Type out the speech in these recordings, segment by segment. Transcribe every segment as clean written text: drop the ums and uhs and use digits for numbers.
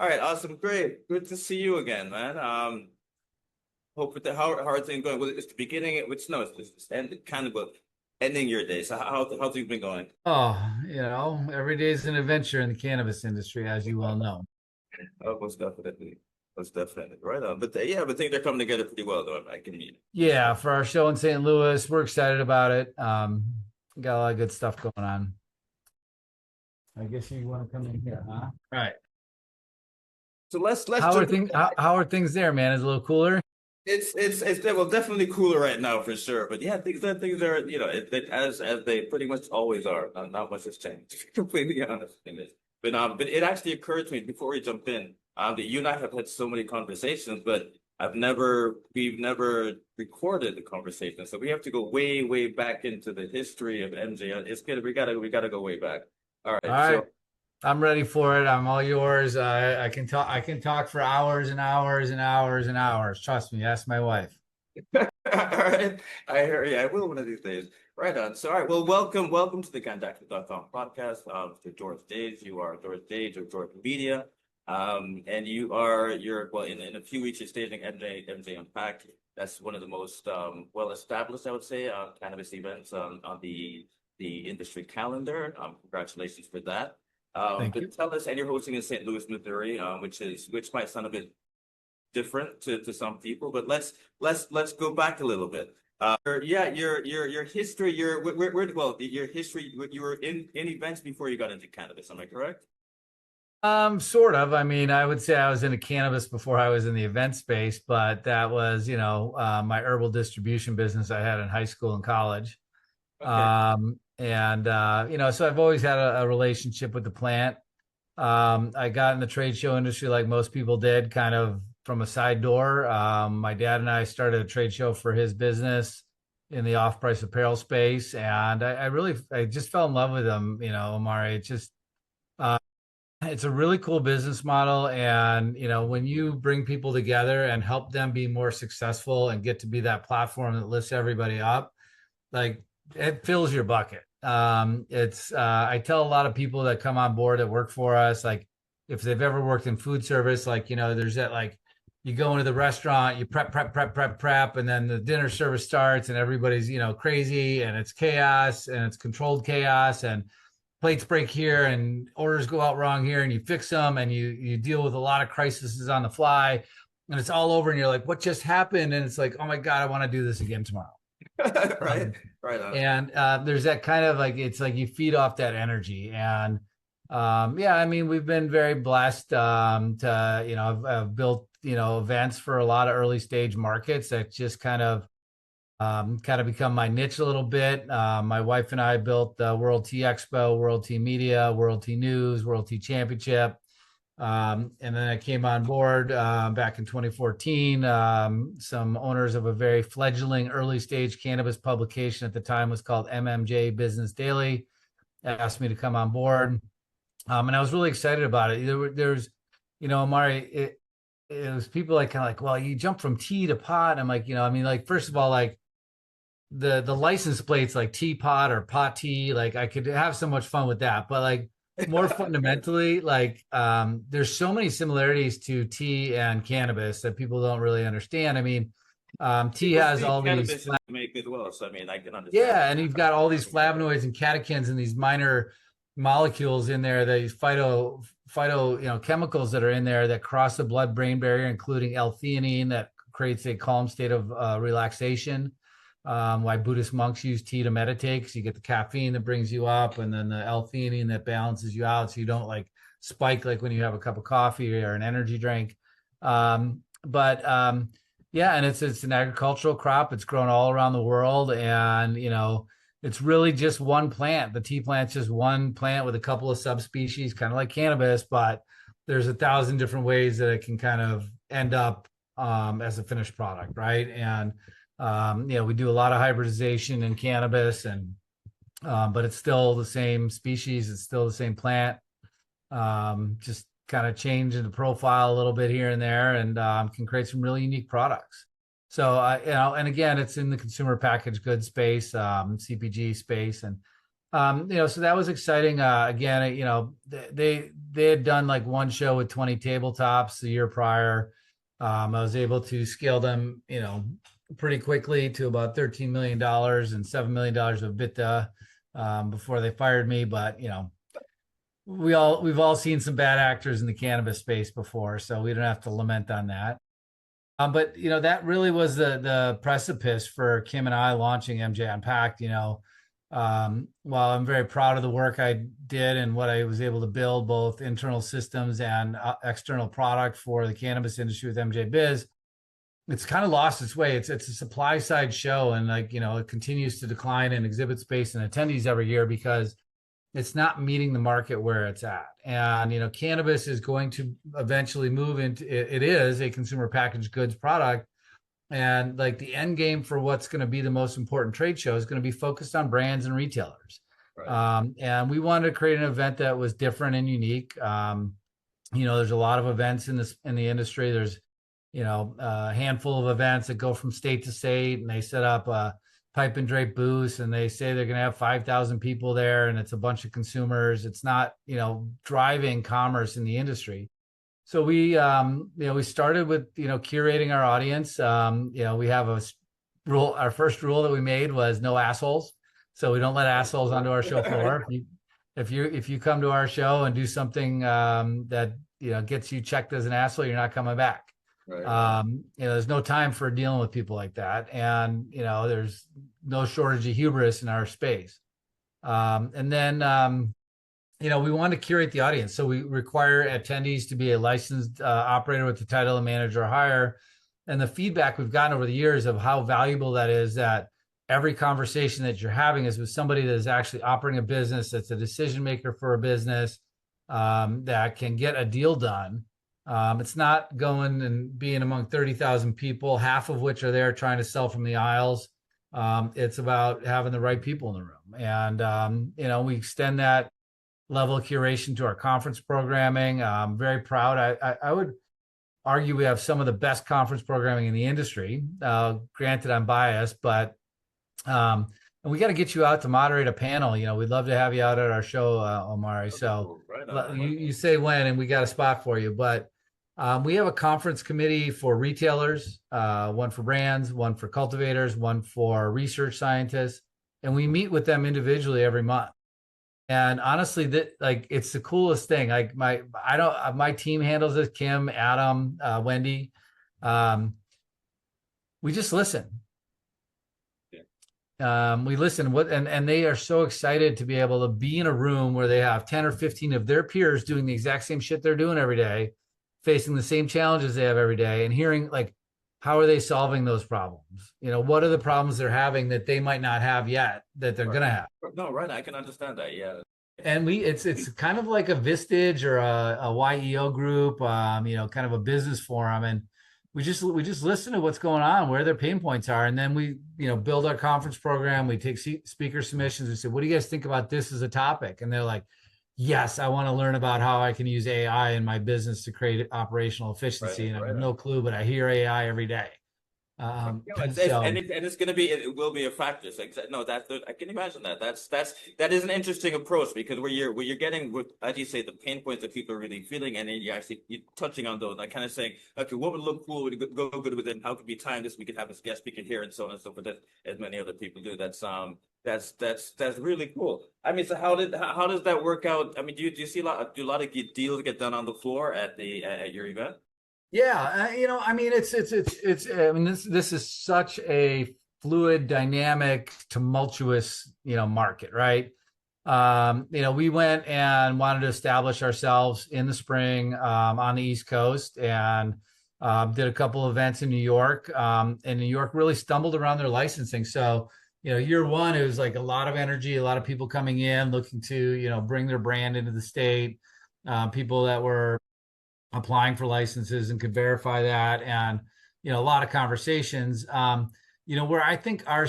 All right, awesome, great, good to see you again, man. Hope with how are things going? Well, it's the beginning, which no, it's end, kind of ending your day. So how's things been going? Oh, every day is an adventure in the cannabis industry, as you well know. Oh, most definitely, right on. But yeah, but things they're coming together pretty well, though. I can mean. Yeah, for our show in St. Louis, we're excited about it. Got a lot of good stuff going on. I guess you want to come in here, huh? Right. So let's How are jump. things? How are things there, man? Is it a little cooler? It's well definitely cooler right now for sure. But yeah, things are as they pretty much always are. Not much has changed. To be completely honest in this. But it actually occurred to me before we jump in that you and I have had so many conversations, but we've never recorded the conversation. So we have to go way back into the history of MJ. It's good. We gotta go way back. All All right. right. So I'm ready for it. I'm all yours. I can talk. I can talk for hours and hours and hours and hours. Trust me. Ask my wife. all right. I hear you. I will one of these days. Right on. So, all right. Well, welcome to the canna-industry.com podcast. To George Gage. You are George Gage of George Media. And you're well in a few weeks you're staging MJ Unpacked. That's one of the most well established, I would say, cannabis events on the industry calendar. Congratulations for that. Thank you. But tell us, and you're hosting in St. Louis, Missouri, which might sound a bit different to some people, but let's go back a little bit. Your history, your history. You were in events before you got into cannabis. Am I correct? Sort of. I mean, I would say I was into cannabis before I was in the event space, but that was, my herbal distribution business I had in high school and college. Okay. So I've always had a relationship with the plant. I got in the trade show industry like most people did, kind of from a side door. My dad and I started a trade show for his business in the off-price apparel space, and I just fell in love with them. Amari, uh, it's a really cool business model, and when you bring people together and help them be more successful and get to be that platform that lifts everybody up, like it fills your bucket. It's I tell a lot of people that come on board that work for us, like if they've ever worked in food service, like there's that, like you go into the restaurant, you prep, and then the dinner service starts and everybody's crazy and it's chaos and it's controlled chaos and plates break here and orders go out wrong here and you fix them and you deal with a lot of crises on the fly and it's all over and you're like, what just happened? And it's like, oh my God, I want to do this again tomorrow. Right. Right on. And there's that kind of, like, it's like you feed off that energy. And yeah, I mean, we've been very blessed to, I've built, events for a lot of early stage markets that just kind of become my niche a little bit. My wife and I built the World Tea Expo, World Tea Media, World Tea News, World Tea Championship. And then I came on board back in 2014. Some owners of a very fledgling early stage cannabis publication at the time was called MMJ Business Daily asked me to come on board. And I was really excited about it. There's, Amari, it was people like kind of like, well, you jump from tea to pot. I'm like, I mean, like, first of all, like the license plates, like teapot or pot tea, like I could have so much fun with that. But like, more fundamentally, like there's so many similarities to tea and cannabis that people don't really understand. I mean, tea People has see all cannabis these, as make as well, so I mean, I can understand yeah, that. and you've got all these flavonoids and catechins and these minor molecules in there, these chemicals that are in there that cross the blood brain barrier, including L-theanine that creates a calm state of relaxation. Why Buddhist monks use tea to meditate, because you get the caffeine that brings you up and then the L-theanine that balances you out so you don't like spike like when you have a cup of coffee or an energy drink. But yeah, and it's an agricultural crop. It's grown all around the world, and it's really just one plant. The tea plant's just one plant with a couple of subspecies, kind of like cannabis, but there's 1,000 different ways that it can kind of end up as a finished product, right? And we do a lot of hybridization in cannabis, and but it's still the same species. It's still the same plant. Just kind of changing the profile a little bit here and there, and can create some really unique products. So, and again, it's in the consumer packaged goods space, CPG space, and So that was exciting. Again, they had done like one show with 20 tabletops the year prior. I was able to scale them, pretty quickly to about $13 million and $7 million of EBITDA before they fired me. But we've all seen some bad actors in the cannabis space before, so we don't have to lament on that. But that really was the precipice for Kim and I launching MJ Unpacked. While I'm very proud of the work I did and what I was able to build, both internal systems and external product for the cannabis industry with MJ Biz, it's kind of lost its way. It's a supply side show, and it continues to decline in exhibit space and attendees every year because it's not meeting the market where it's at. And cannabis is going to eventually move into it is a consumer packaged goods product. And like the end game for what's going to be the most important trade show is going to be focused on brands and retailers. Right. And we wanted to create an event that was different and unique. There's a lot of events in the industry. There's a handful of events that go from state to state, and they set up a pipe and drape booths, and they say they're going to have 5,000 people there, and it's a bunch of consumers. It's not driving commerce in the industry. So we started with curating our audience. We have a rule. Our first rule that we made was no assholes. So we don't let assholes onto our show floor. If you come to our show and do something that gets you checked as an asshole, you're not coming back. Right. There's no time for dealing with people like that, and there's no shortage of hubris in our space. And then we want to curate the audience, so we require attendees to be a licensed operator with the title of manager or higher. And the feedback we've gotten over the years of how valuable that is, that every conversation that you're having is with somebody that is actually operating a business, that's a decision maker for a business, that can get a deal done. It's not going and being among 30,000 people, half of which are there trying to sell from the aisles. It's about having the right people in the room. And, we extend that level of curation to our conference programming. I'm very proud. I would argue we have some of the best conference programming in the industry. Granted, I'm biased, but and we got to get you out to moderate a panel. We'd love to have you out at our show, Omari. So right you say when, and we got a spot for you. But we have a conference committee for retailers, one for brands, one for cultivators, one for research scientists, and we meet with them individually every month. And honestly, it's the coolest thing. Like my team handles it. Kim, Adam, Wendy. We just listen. We listen and they are so excited to be able to be in a room where they have 10 or 15 of their peers doing the exact same shit they're doing every day, facing the same challenges they have every day, and hearing how are they solving those problems? What are the problems they're having that they might not have yet that they're going to have? No, right. I can understand that. Yeah. And it's kind of like a Vistage or a YEO group, kind of a business forum. And we just listen to what's going on, where their pain points are. And then we, build our conference program. We take speaker submissions and say, what do you guys think about this as a topic? And they're like, yes, I want to learn about how I can use AI in my business to create operational efficiency. And I have no clue, but I hear AI every day. It's going to be, it will be a factor. So, no, I can imagine that. That is an interesting approach, because where you're getting with, as you say, the pain points that people are really feeling, and then you're touching on those, like kind of saying, okay, what would look cool, would go good with it, how could we time this? We could have a guest speaker here and so on and so forth, as many other people do. That's really cool. I mean, so how does that work out? I mean, do you see a lot of deals get done on the floor at your event? Yeah, I mean, it's. I mean, this is such a fluid, dynamic, tumultuous, market, right? We went and wanted to establish ourselves in the spring on the East Coast, and did a couple events in New York. And New York really stumbled around their licensing. So, year one, it was like a lot of energy, a lot of people coming in looking to, bring their brand into the state. People that were applying for licenses and could verify that, and a lot of conversations. Where I think our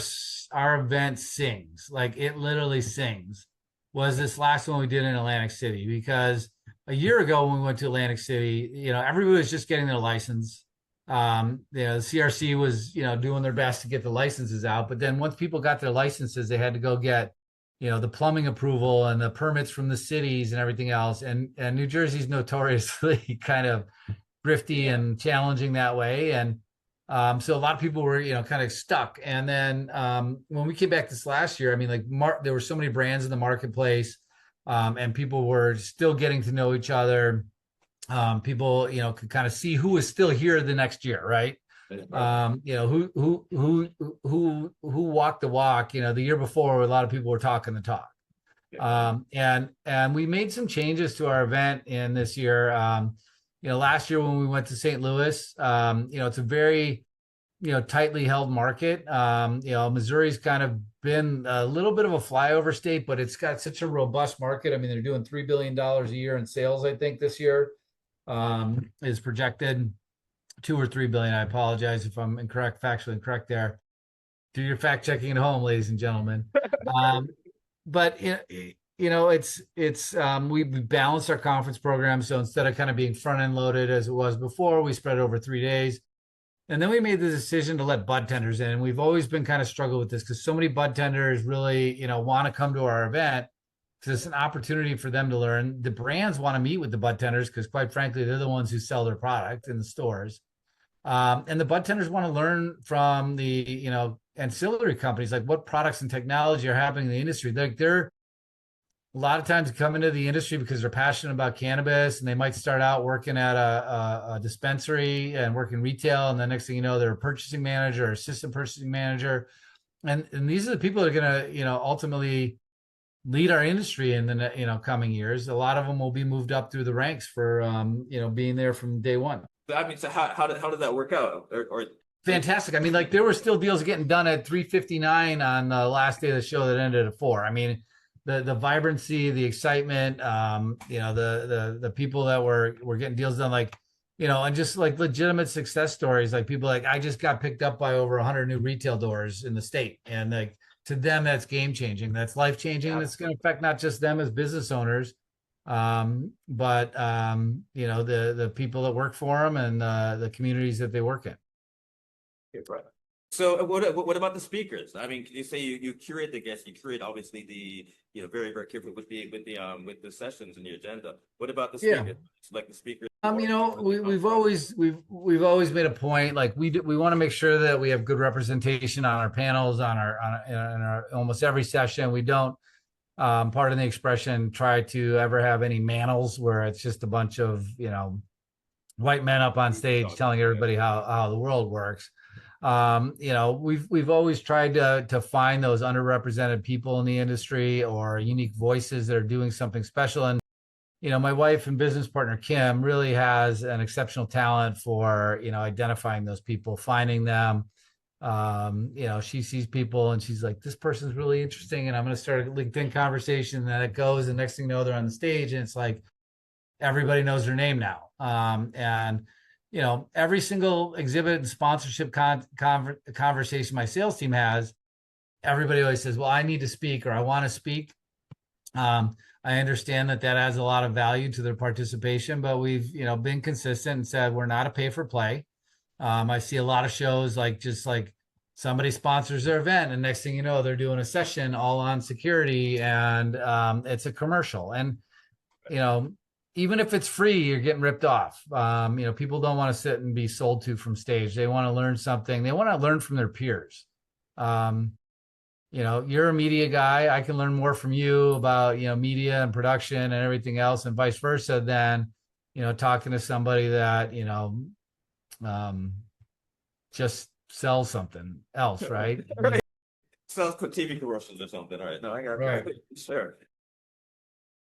event sings, like it literally sings, was this last one we did in Atlantic City. Because a year ago when we went to Atlantic City, everybody was just getting their license. The CRC was doing their best to get the licenses out, but then once people got their licenses, they had to go get the plumbing approval and the permits from the cities and everything else. And New Jersey's notoriously kind of grifty and challenging that way. And so a lot of people were, kind of stuck. And then when we came back this last year, I mean, like there were so many brands in the marketplace, and people were still getting to know each other. People, could kind of see who was still here the next year, right? Who walked the walk. The year before, a lot of people were talking the talk. And we made some changes to our event in this year. Last year when we went to St. Louis, it's a very, tightly held market. Missouri's kind of been a little bit of a flyover state, but it's got such a robust market. I mean, they're doing $3 billion a year in sales, I think, this year, is projected 2 or 3 billion. I apologize if I'm factually incorrect there. Do your fact checking at home, ladies and gentlemen. But we balanced our conference program. So instead of kind of being front end loaded as it was before, we spread it over 3 days. And then we made the decision to let bud tenders in. And we've always been kind of struggled with this because so many bud tenders really, want to come to our event because it's an opportunity for them to learn. The brands want to meet with the bud tenders because, quite frankly, they're the ones who sell their product in the stores. And the bud tenders want to learn from the, ancillary companies, like what products and technology are happening in the industry. They're a lot of times come into the industry because they're passionate about cannabis, and they might start out working at a dispensary and working retail. And the next thing you know, they're a purchasing manager or assistant purchasing manager. And these are the people that are going to, ultimately lead our industry in the, coming years. A lot of them will be moved up through the ranks for, being there from day one. I mean, so how did that work out? Or fantastic. I mean, like there were still deals getting done at 3:59 on the last day of the show that ended at 4. I mean, the vibrancy, the excitement, the people that were getting deals done, like, and just like legitimate success stories, like people like, I just got picked up by over 100 new retail doors in the state. And like to them, that's game changing. That's life changing. And it's going to affect not just them as business owners, but the people that work for them and the communities that they work in. Okay, right. So what about the speakers? I mean, can you say you curate the guests, you curate obviously the very, very careful with the sessions and the agenda. What about the speakers? Yeah. Like the speakers. We've always made a point, like we want to make sure that we have good representation on our panels, on our almost every session. We don't, pardon the expression, try to ever have any manels where it's just a bunch of white men up on stage telling everybody how the world works. We've always tried to find those underrepresented people in the industry or unique voices that are doing something special. And, my wife and business partner, Kim, really has an exceptional talent for, identifying those people, finding them. She sees people and she's like, this person's really interesting. And I'm going to start a LinkedIn conversation. And then it goes, and next thing you know, they're on the stage and it's like, everybody knows their name now. And every single exhibit and sponsorship conversation my sales team has, everybody always says, well, I need to speak or I want to speak. I understand that adds a lot of value to their participation, but we've, been consistent and said, we're not a pay for play. I see a lot of shows like somebody sponsors their event and next thing you know, they're doing a session all on security and it's a commercial. And, even if it's free, you're getting ripped off. People don't want to sit and be sold to from stage. They want to learn something. They want to learn from their peers. You're a media guy. I can learn more from you about, media and production and everything else and vice versa than, talking to somebody that, just sells something else, right? Right. Sells TV commercials or something. All right. No, I got right. Sure.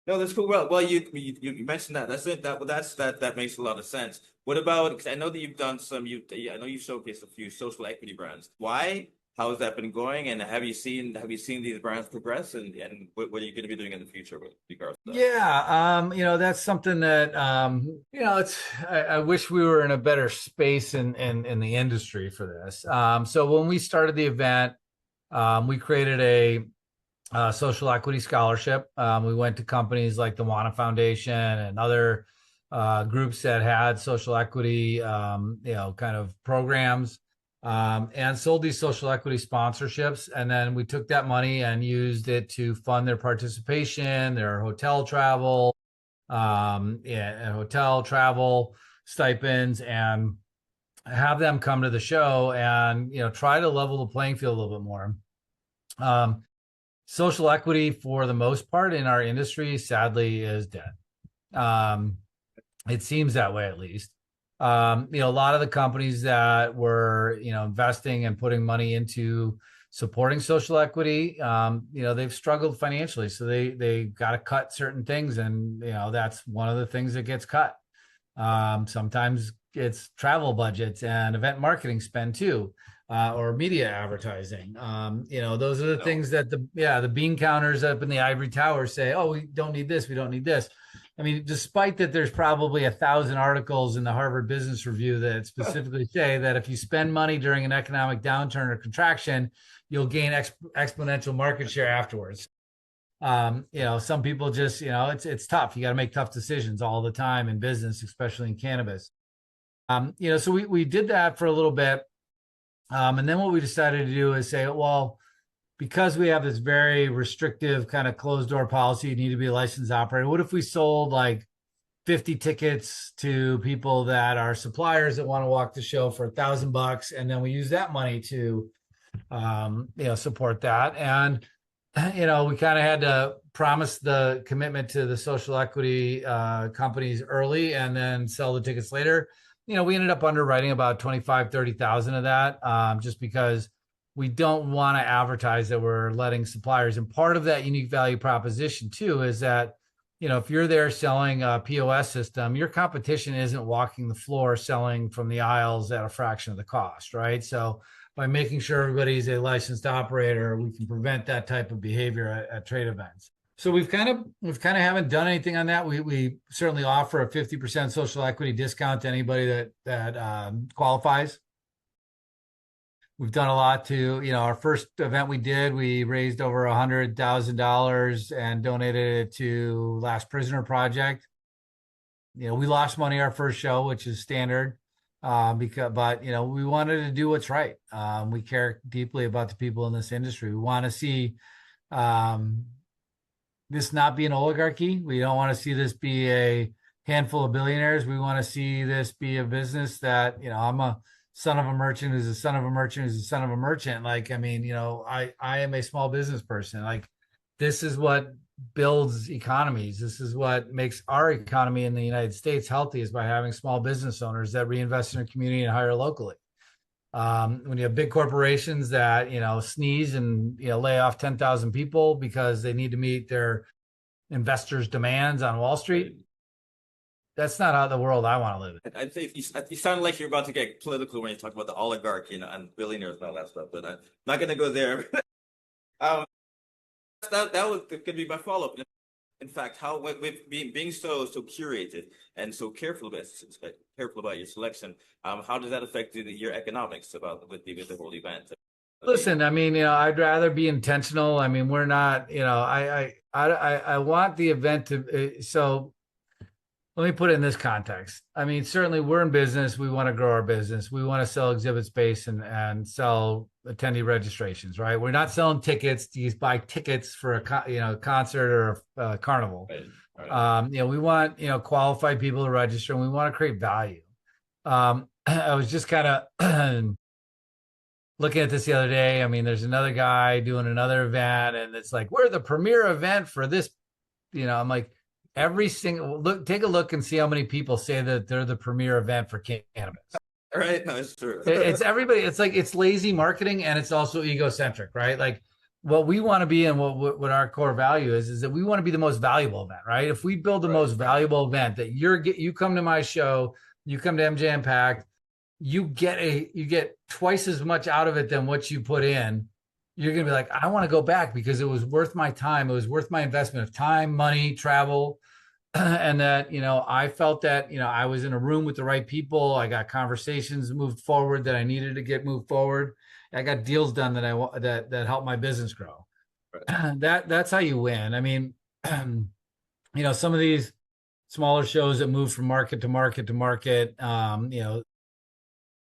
No, that's cool. Well, you mentioned that. That's it. That makes a lot of sense. What about? Because I know that you've done some. I know you showcased a few social equity brands. Why? How has that been going? And have you seen these brands progress? And what are you going to be doing in the future with regards to that? Yeah, that's something that it's. I wish we were in a better space in the industry for this. So when we started the event, we created a social equity scholarship. We went to companies like the Wana Foundation and other groups that had social equity, kind of programs. and sold these social equity sponsorships. And then we took that money and used it to fund their participation, their hotel travel, hotel travel stipends, and have them come to the show and try to level the playing field a little bit more. Social equity, for the most part in our industry, sadly, is dead. It seems that way, at least. A lot of the companies that were investing and putting money into supporting social equity, they've struggled financially, so they got to cut certain things, and that's one of the things that gets cut. Sometimes it's travel budgets and event marketing spend too, or media advertising. Those are the things that the bean counters up in the ivory tower say, oh, we don't need this, we don't need this. I mean, despite that, there's probably 1,000 articles in the Harvard Business Review that specifically say that if you spend money during an economic downturn or contraction, you'll gain exponential market share afterwards. Some people just, it's tough. You got to make tough decisions all the time in business, especially in cannabis. So we did that for a little bit. And then what we decided to do is say, well, because we have this very restrictive kind of closed door policy, you need to be a licensed operator. What if we sold like 50 tickets to people that are suppliers that want to walk the show for $1,000, and then we use that money to, support that. And, we kind of had to promise the commitment to the social equity companies early and then sell the tickets later. We ended up underwriting about 25, 30,000 of that, just because we don't want to advertise that we're letting suppliers. And part of that unique value proposition too is that, if you're there selling a POS system, your competition isn't walking the floor selling from the aisles at a fraction of the cost, right? So by making sure everybody's a licensed operator, we can prevent that type of behavior at trade events. So we've kind of haven't done anything on that. We certainly offer a 50% social equity discount to anybody that qualifies. We've done a lot to, our first event we did, we raised over $100,000 and donated it to Last Prisoner Project. We lost money our first show, which is standard, but we wanted to do what's right. We care deeply about the people in this industry. We want to see this not be an oligarchy. We don't want to see this be a handful of billionaires. We want to see this be a business that, I'm a son of a merchant who's a son of a merchant who's a son of a merchant. Like, I am a small business person. Like, this is what builds economies. This is what makes our economy in the United States healthy, is by having small business owners that reinvest in their community and hire locally. When you have big corporations that, sneeze and, lay off 10,000 people because they need to meet their investors' demands on Wall Street, that's not how the world I want to live in. I'd say you sound like you're about to get political when you talk about the oligarchy, and billionaires and all that stuff, but I'm not going to go there. That could be my follow-up. In fact, how with being so curated and so careful about your selection, how does that affect your economics with the whole event? Listen, I'd rather be intentional. We're not, I want the event to, so let me put it in this context. Certainly we're in business. We want to grow our business. We want to sell exhibit space and sell attendee registrations, right? We're not selling tickets. You buy tickets for a concert or a carnival. Right. We want, qualified people to register, and we want to create value. I was just kind of looking at this the other day. There's another guy doing another event, and it's like, we're the premier event for this. I'm like, every single take a look and see how many people say that they're the premier event for cannabis. All right, no, it's true. It's everybody. It's like, it's lazy marketing, and it's also egocentric, right? Like, what we want to be, and what our core value is that we want to be the most valuable event, right? If we build the most valuable event, that you come to my show, you come to MJ Unpacked, you get twice as much out of it than what you put in. You're going to be like, I want to go back because it was worth my time. It was worth my investment of time, money, travel. And that, I felt that, I was in a room with the right people. I got conversations moved forward that I needed to get moved forward. I got deals done that helped my business grow. Right. That's how you win. Some of these smaller shows that move from market to market to market, I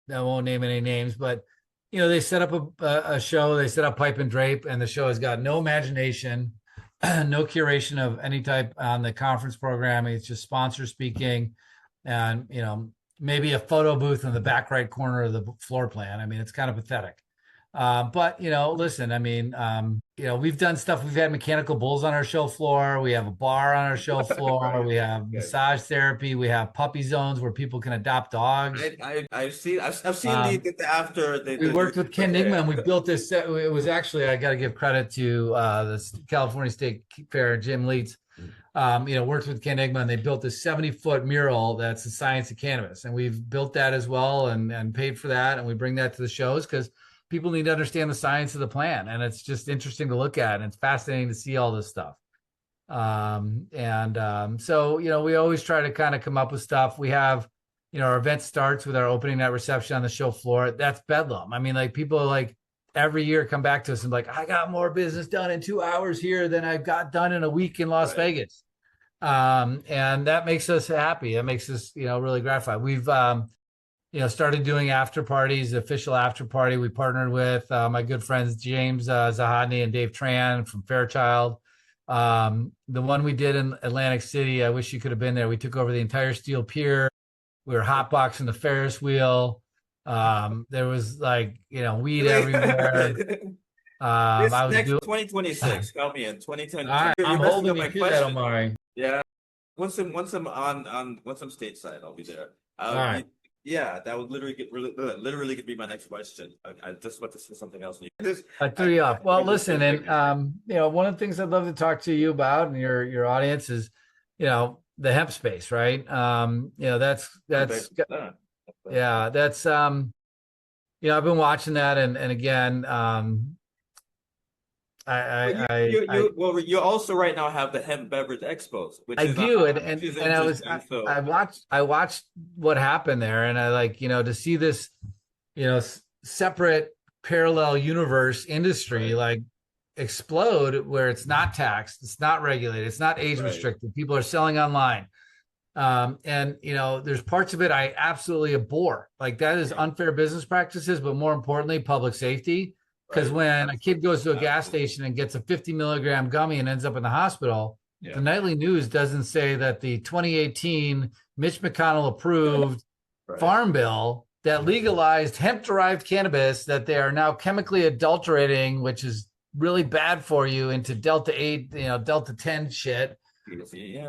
won't name any names, but they set up a show, they set up Pipe and Drape, and the show has got no imagination, no curation of any type on the conference programming. It's just sponsor speaking, and maybe a photo booth in the back right corner of the floor plan. I mean, it's kind of pathetic. But listen, I mean, we've done stuff. We've had mechanical bulls on our show floor. We have a bar on our show floor. Right. We have massage therapy. We have puppy zones where people can adopt dogs. I've seen the after we worked with Canigma and we built this. It was actually, I got to give credit to the California State Fair, Jim Leitz. Worked with Canigma and they built this 70-foot mural that's the science of cannabis, and we've built that as well and paid for that, and we bring that to the shows because people need to understand the science of the plant, and it's just interesting to look at, and it's fascinating to see all this stuff. So we always try to kind of come up with stuff. We have, our event starts with our opening night reception on the show floor. That's bedlam. I mean, like, people like every year come back to us and like, I got more business done in 2 hours here than I got done in a week in Las Vegas. And that makes us happy. That makes us, really gratified. We've, started doing after parties, official after party. We partnered with my good friends, James Zahadny and Dave Tran from Fairchild. The one we did in Atlantic City, I wish you could have been there. We took over the entire steel pier. We were hotboxing the Ferris wheel. There was weed everywhere. I was next 2026. Call me in 2020. I'm holding you to that, Omari. Yeah. Once I'm stateside, I'll be there. All right. Yeah, that would literally could be my next question. I just want to say something else. I threw you off. Well, listen, and one of the things I'd love to talk to you about and your audience is, the hemp space, right? That's I've been watching that, and again, you also right now have the Hemp Beverage Expos, which I watched what happened there, and I to see this, separate parallel universe industry explode where it's not taxed, it's not regulated, it's not age restricted. People are selling online. There's parts of it I absolutely abhor. Like, that is unfair business practices, but more importantly, public safety. Because when a kid goes to a gas station and gets a 50 milligram gummy and ends up in the hospital, the nightly news doesn't say that the 2018 Mitch McConnell approved farm bill that legalized hemp-derived cannabis that they are now chemically adulterating, which is really bad for you, into Delta 8, Delta 10 shit,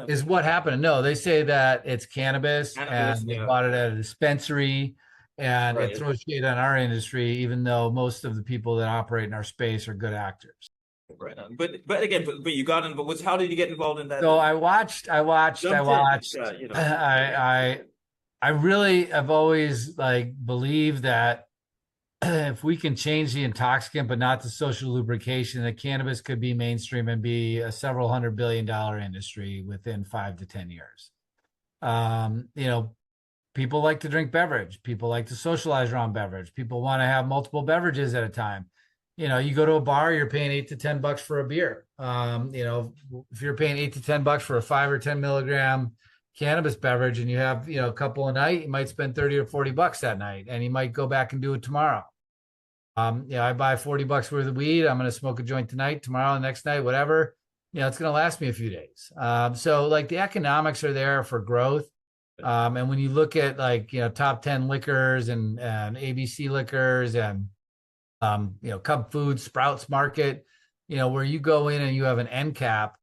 is what happened. No, they say that it's cannabis and they bought it at a dispensary. And it throws shade on our industry, even though most of the people that operate in our space are good actors. Right on. But you got in. But how did you get involved in that? So I watched. I really have always believed that if we can change the intoxicant but not the social lubrication, that cannabis could be mainstream and be a several $100 billion industry within 5 to 10 years. People like to drink beverage. People like to socialize around beverage. People want to have multiple beverages at a time. You go to a bar, you're paying $8 to $10 for a beer. If you're paying $8 to $10 for a 5 or 10 milligram cannabis beverage and you have, a couple a night, you might spend 30 or 40 bucks that night, and you might go back and do it tomorrow. I buy 40 bucks worth of weed. I'm going to smoke a joint tonight, tomorrow, the next night, whatever. It's going to last me a few days. So the economics are there for growth. And when you look at top 10 liquors and ABC liquors and Cub Foods, Sprouts Market, where you go in and you have an end cap,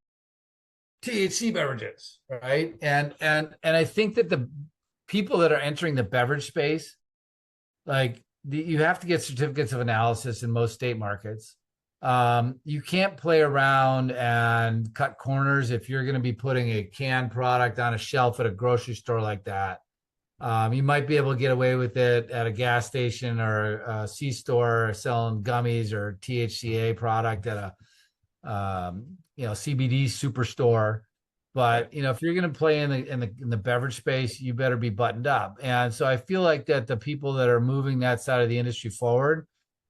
THC beverages, right? And I think that the people that are entering the beverage space, you have to get certificates of analysis in most state markets. You can't play around and cut corners if you're going to be putting a canned product on a shelf at a grocery store like that. You might be able to get away with it at a gas station or a C-store selling gummies or THCA product at a CBD superstore. But if you're going to play in the beverage space, you better be buttoned up. And so I feel like that the people that are moving that side of the industry forward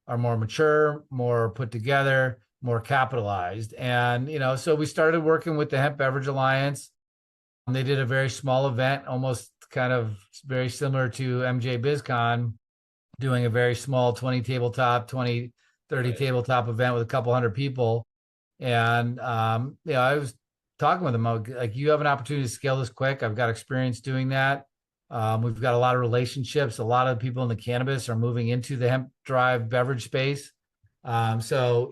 are more mature, more put together, more capitalized. And, so we started working with the Hemp Beverage Alliance. They did a very small event, almost kind of very similar to MJ BizCon, doing a very small 20 tabletop, 20, 30 Right. tabletop event with a couple hundred people. And I was talking with them like, you have an opportunity to scale this quick. I've got experience doing that. We've got a lot of relationships. A lot of people in the cannabis are moving into the hemp drive beverage space. So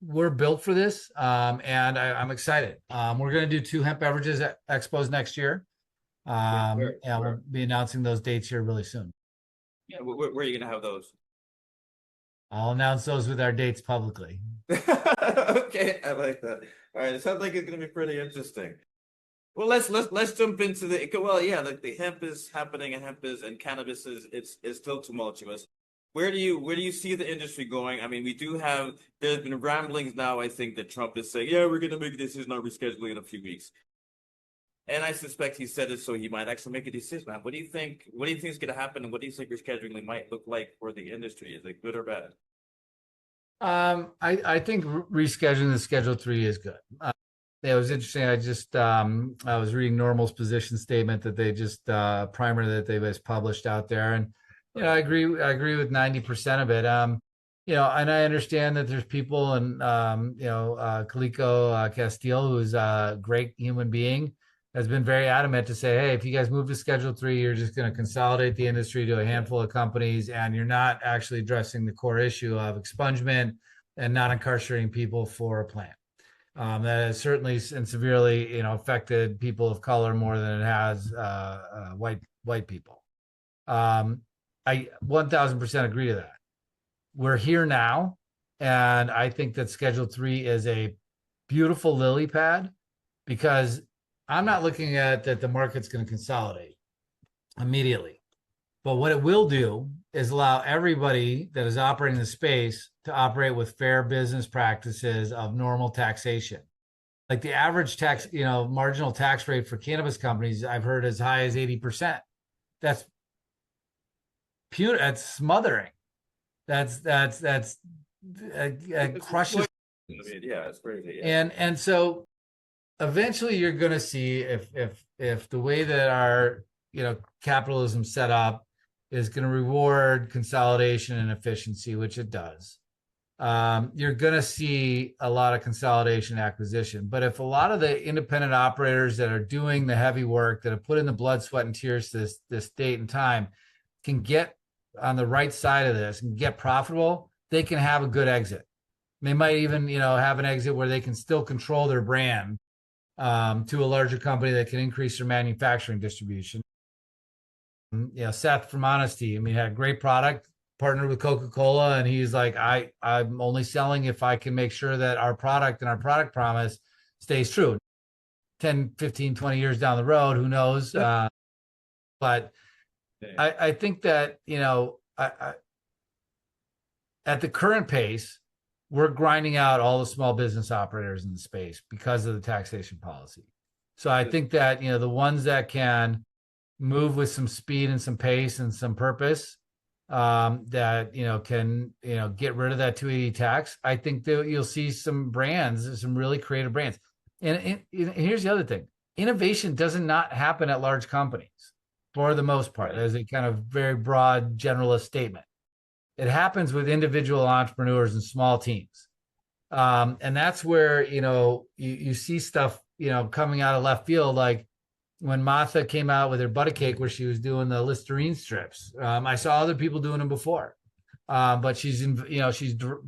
we're built for this, and I'm excited. We're going to do 2 hemp beverages at expos next year. And we'll be announcing those dates here really soon. Yeah, where are you gonna have those? I'll announce those with our dates publicly. Okay, I like that. All right, it sounds like it's gonna be pretty interesting. Well, let's jump into the well, yeah, like the hemp is happening, and hemp is and cannabis is still tumultuous. Where do you see the industry going? I mean, there's been ramblings now, I think, that Trump is saying, yeah, we're gonna make a decision on rescheduling in a few weeks. And I suspect he said it so he might actually make a decision. What do you think? What do you think is going to happen, and what do you think rescheduling might look like for the industry? Is it good or bad? I think rescheduling the Schedule 3 is good. It was interesting. I was reading Normal's position statement that they just primer that they just published out there, and I agree with 90% of it. And I understand that there's people and Calico Castile, who's a great human being, has been very adamant to say, hey, if you guys move to Schedule 3, you're just going to consolidate the industry to a handful of companies, and you're not actually addressing the core issue of expungement and not incarcerating people for a plan. That has certainly and severely, affected people of color more than it has white people. I 1000% agree to that. We're here now, and I think that Schedule 3 is a beautiful lily pad, because I'm not looking at that the market's going to consolidate immediately. But what it will do is allow everybody that is operating the space to operate with fair business practices of normal taxation. Like the average tax, marginal tax rate for cannabis companies, I've heard as high as 80%. That's pure. That's smothering. That's crushes. Yeah, it's crazy. Yeah. And so eventually you're going to see if the way that our capitalism set up is going to reward consolidation and efficiency, which it does, you're going to see a lot of consolidation acquisition. But if a lot of the independent operators that are doing the heavy work, that have put in the blood, sweat, and tears to this date and time, can get on the right side of this and get profitable, they can have a good exit. They might even have an exit where they can still control their brand to a larger company that can increase their manufacturing distribution. Seth from Honesty, had a great product, partnered with Coca-Cola, and he's like, I'm only selling if I can make sure that our product and our product promise stays true. 10, 15, 20 years down the road, who knows? But I think that, at the current pace, we're grinding out all the small business operators in the space because of the taxation policy. So I think that, the ones that can move with some speed and some pace and some purpose, that, can, get rid of that 280 tax, I think that you'll see some brands, some really creative brands. And here's the other thing. Innovation doesn't not happen at large companies for the most part, as a kind of very broad generalist statement. It happens with individual entrepreneurs and small teams. And that's where, you see stuff, coming out of left field, like when Martha came out with her butter cake where she was doing the Listerine strips. I saw other people doing them before. But she's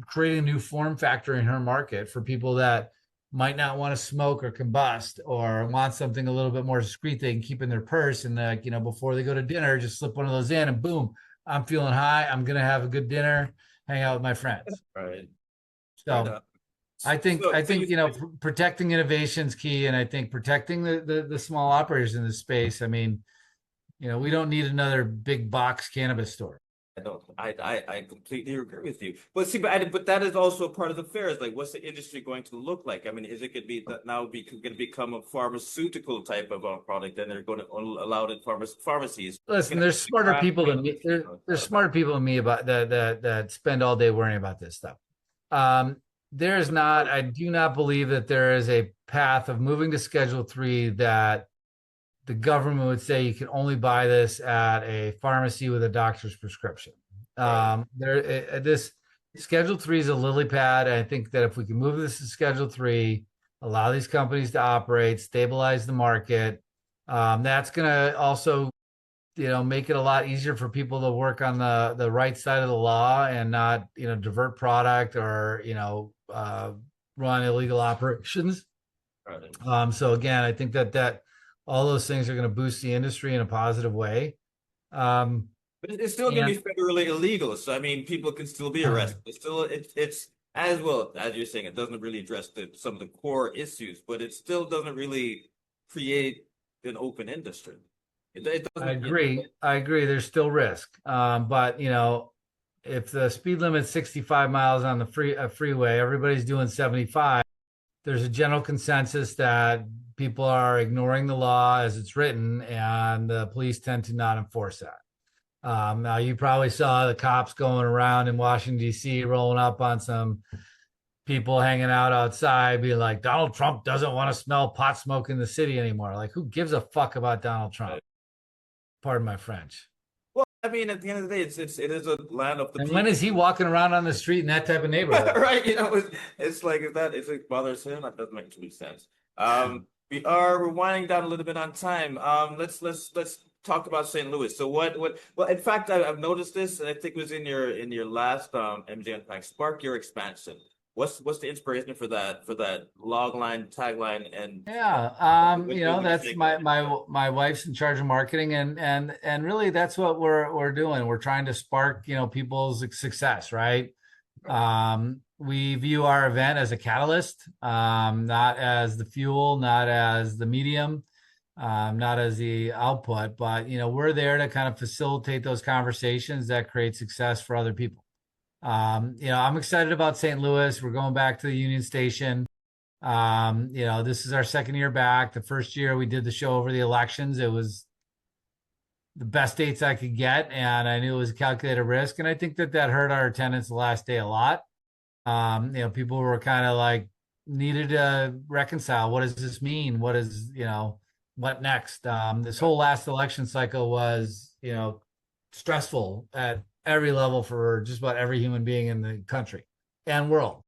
creating a new form factor in her market for people that might not want to smoke or combust, or want something a little bit more discreet they can keep in their purse. And before they go to dinner, just slip one of those in, and boom, I'm feeling high. I'm going to have a good dinner, hang out with my friends. Right. So I think, protecting innovation is key. And I think protecting the small operators in this space. We don't need another big box cannabis store. I completely agree with you. But see, but that is also part of the fair. Is like, what's the industry going to look like? Is it going to be that now going to become a pharmaceutical type of product, and they're going to allow it in pharmacies? Listen, there's smarter people than me. There's smarter people than me about that spend all day worrying about this stuff. I do not believe that there is a path of moving to Schedule 3 that the government would say you can only buy this at a pharmacy with a doctor's prescription. Right. This Schedule 3 is a lily pad. I think that if we can move this to Schedule 3, allow these companies to operate, stabilize the market, that's going to also, make it a lot easier for people to work on the right side of the law and not, divert product or, run illegal operations. Right. So again, I think that all those things are going to boost the industry in a positive way. Um, But it's still going to and be federally illegal. So I mean, people can still be arrested. It's still it's as well as you're saying. It doesn't really address some of the core issues, but it still doesn't really create an open industry. It I doesn't. agree. I agree. There's still risk. But if the speed limit's 65 miles on the freeway, everybody's doing 75. There's a general consensus that people are ignoring the law as it's written, and the police tend to not enforce that. Now, you probably saw the cops going around in Washington, D.C., rolling up on some people hanging out outside, being like, Donald Trump doesn't want to smell pot smoke in the city anymore. Like, who gives a fuck about Donald Trump? Pardon my French. Well, I mean, at the end of the day, it is a land of the And when people. is he walking around on the street in that type of neighborhood? Right? It's like if that if it bothers him, that doesn't make any sense. We're winding down a little bit on time. Let's talk about St. Louis. So well, in fact, I've noticed this, and I think it was in your last MJ Unpacked, Spark Your Expansion. What's the inspiration for that log line, tagline, and Yeah, what do you that's think? my wife's in charge of marketing, and really that's what we're doing. We're trying to spark, people's success, right? We view our event as a catalyst, not as the fuel, not as the medium, not as the output, but we're there to kind of facilitate those conversations that create success for other people. I'm excited about St. Louis. We're going back to the Union Station. This is our second year back. The first year we did the show over the elections. It was the best dates I could get, and I knew it was a calculated risk. And I think that hurt our attendance the last day a lot. People were kind of like needed to reconcile. What does this mean? What next? This whole last election cycle was, stressful at every level for just about every human being in the country and world.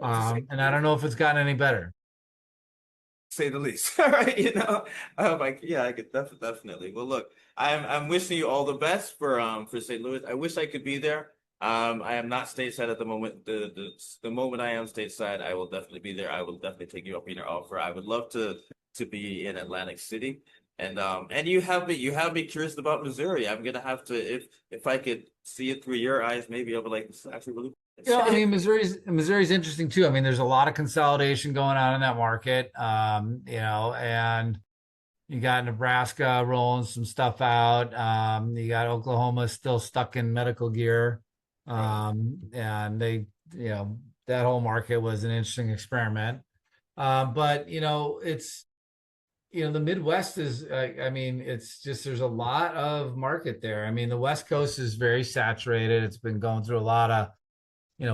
And I don't know if it's gotten any better. Say the least. All right, like yeah, I could definitely. Well, look, I'm wishing you all the best for St. Louis. I wish I could be there. I am not stateside at the moment. The moment I am stateside, I will definitely be there. I will definitely take you up on your offer. I would love to be in Atlantic City. And you have me curious about Missouri. I'm gonna have to if I could see it through your eyes, maybe I'll be like, this is actually really I mean, Missouri's interesting too. I mean, there's a lot of consolidation going on in that market. And you got Nebraska rolling some stuff out. You got Oklahoma still stuck in medical gear. And they, that whole market was an interesting experiment. But it's the Midwest is, I mean, it's just, there's a lot of market there. I mean, the West Coast is very saturated. It's been going through a lot of,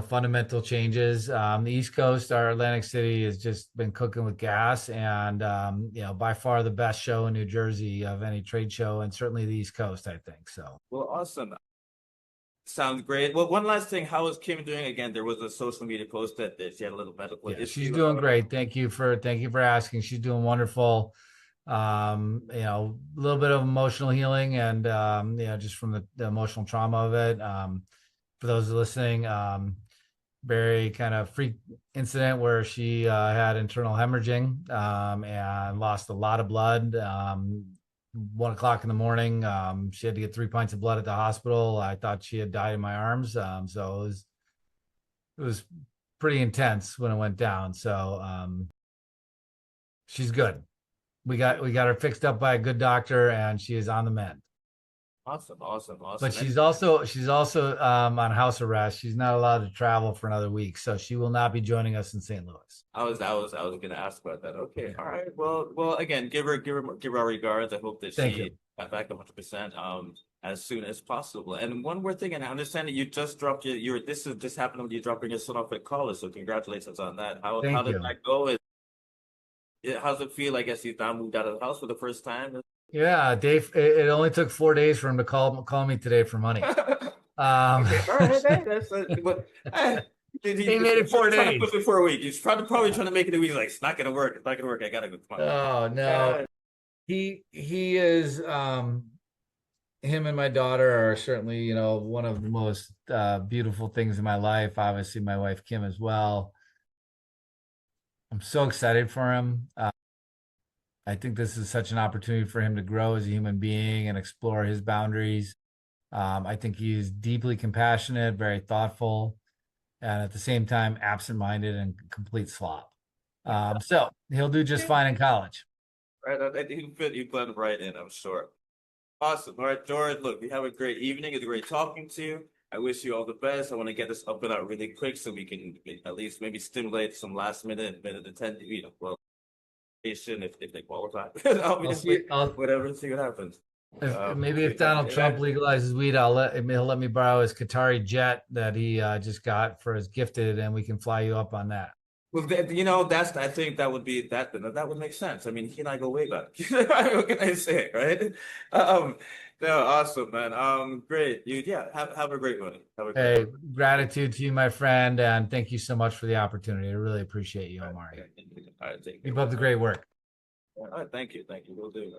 fundamental changes. The East Coast, our Atlantic City has just been cooking with gas, and, by far the best show in New Jersey of any trade show, and certainly the East Coast, I think. So, well, awesome. Sounds great. Well, one last thing, how is Kim doing again? There was a social media post that she had a little medical issue. She's doing great. Thank you for asking. She's doing wonderful. A little bit of emotional healing, and just from the emotional trauma of it. For those listening, very kind of freak incident where she had internal hemorrhaging and lost a lot of blood. 1 o'clock in the morning, she had to get 3 pints of blood at the hospital. I thought she had died in my arms. So it was pretty intense when it went down. So she's good. We got her fixed up by a good doctor, and she is on the mend. Awesome. But she's also on house arrest. She's not allowed to travel for another week, so she will not be joining us in St. Louis. I was going to ask about that. Okay, all right. Well. Again, give her our regards. I hope that she got back 100% as soon as possible. And one more thing, and I understand that you just dropped this is just happened when you dropping your son off at college. So congratulations on that. How did that go? how's it feel? I guess he's now moved out of the house for the first time. Yeah, Dave. It only took 4 days for him to call me today for money. Okay, all right, hey, that's but He made it he's four trying to push days. it for a week. He's probably trying to make it a week. He's like, it's not gonna work. It's not gonna work. I gotta go. Come on. Oh no, Yeah, he is. Him and my daughter are certainly, one of the most beautiful things in my life. Obviously, my wife Kim as well. I'm so excited for him. I think this is such an opportunity for him to grow as a human being and explore his boundaries. I think he's deeply compassionate, very thoughtful, and at the same time, absent-minded and complete slop. So he'll do just fine in college. right. I think you blend right in. I'm sure. Awesome. All right, George. Look, you have a great evening. It's great talking to you. I wish you all the best. I want to get this up and out really quick so we can at least maybe stimulate some last minute attend. Well, if they qualify. Obviously, whatever. See what happens. Maybe if Donald Trump legalizes weed, he'll let me borrow his Qatari jet that he just got for his gifted, and we can fly you up on that. Well, that's I think that would be that would make sense. I mean, he and I go way back. What can I say, right? Um, no, awesome, man. Great. Have a great one. Have a great Hey, one. gratitude to you, my friend, and thank you so much for the opportunity. I really appreciate you, All Omari. right, all right, take care. Keep up the great work. All right, thank you, we'll do.